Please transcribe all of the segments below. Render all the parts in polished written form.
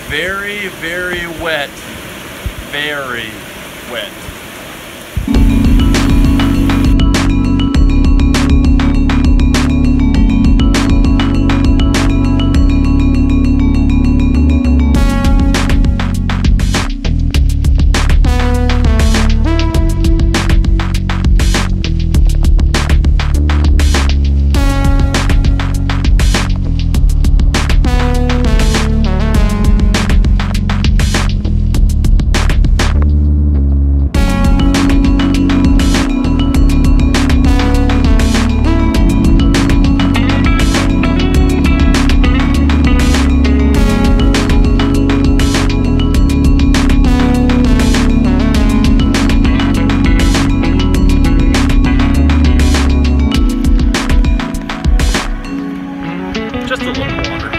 Very, very wet. Very wet. Just a little water.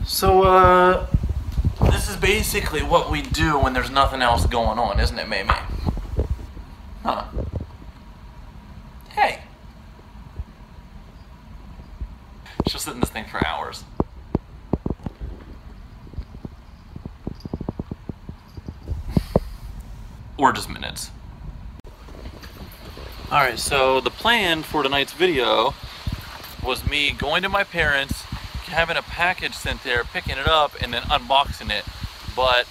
So, this is basically what we do when there's nothing else going on, isn't it, May May? Huh. Hey. She'll sit in this thing for hours. Or just minutes. Alright, so the plan for tonight's video was me going to my parents', having a package sent there, picking it up, and then unboxing it. But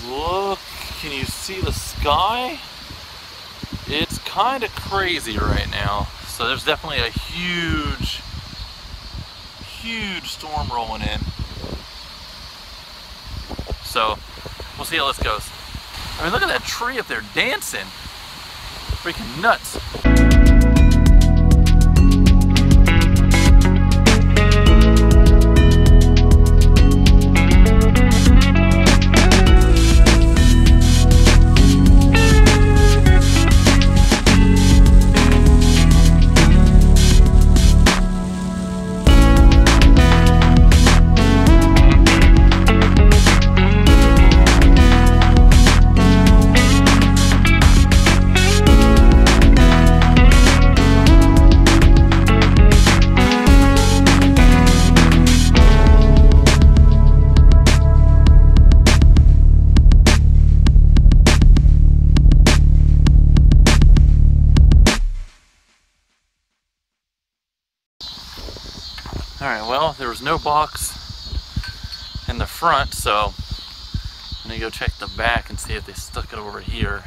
look, can you see the sky? It's kind of crazy right now. So there's definitely a huge storm rolling in. So we'll see how this goes. I mean, look at that tree up there dancing. Freaking nuts. Alright, well, there was no box in the front, so I'm gonna go check the back and see if they stuck it over here.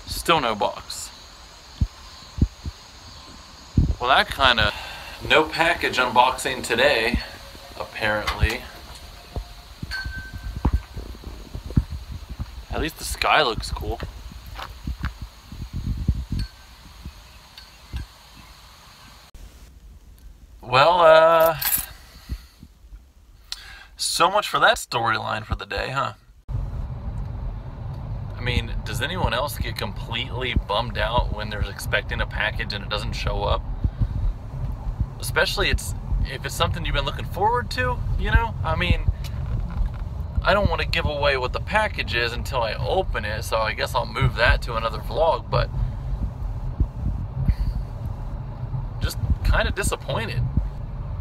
Still no box. Well, that kind of... No package unboxing today, apparently. At least the sky looks cool. Well, so much for that storyline for the day, huh? I mean, does anyone else get completely bummed out when they're expecting a package and it doesn't show up? Especially if it's something you've been looking forward to, you know? I mean, I don't want to give away what the package is until I open it, so I guess I'll move that to another vlog, but just kind of disappointed.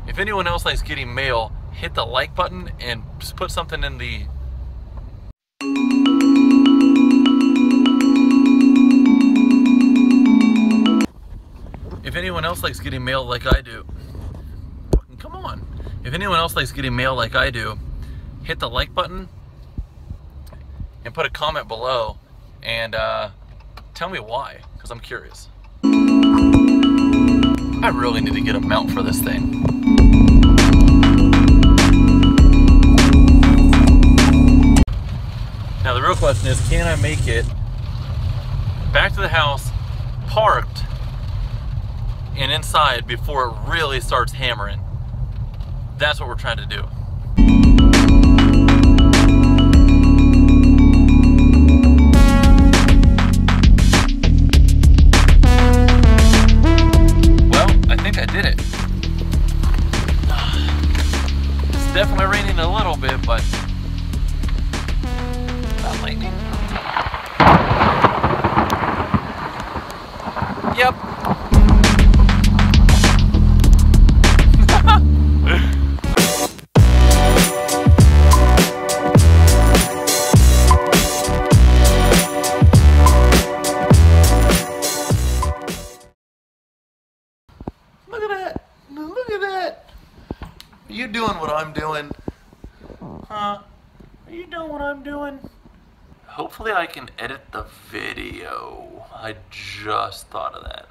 If anyone else likes getting mail, hit the like button and just put something in the... If anyone else likes getting mail like I do, come on. If anyone else likes getting mail like I do, hit the like button and put a comment below and tell me why, because I'm curious. I really need to get a mount for this thing. Now the real question is, can I make it back to the house, parked, and inside before it really starts hammering? That's what we're trying to do. Well, I think I did it. It's definitely raining a little bit, but not lightning. Yep. Look at that. Look at that. Are you doing what I'm doing? Huh? Are you doing what I'm doing? Hopefully I can edit the video. I just thought of that.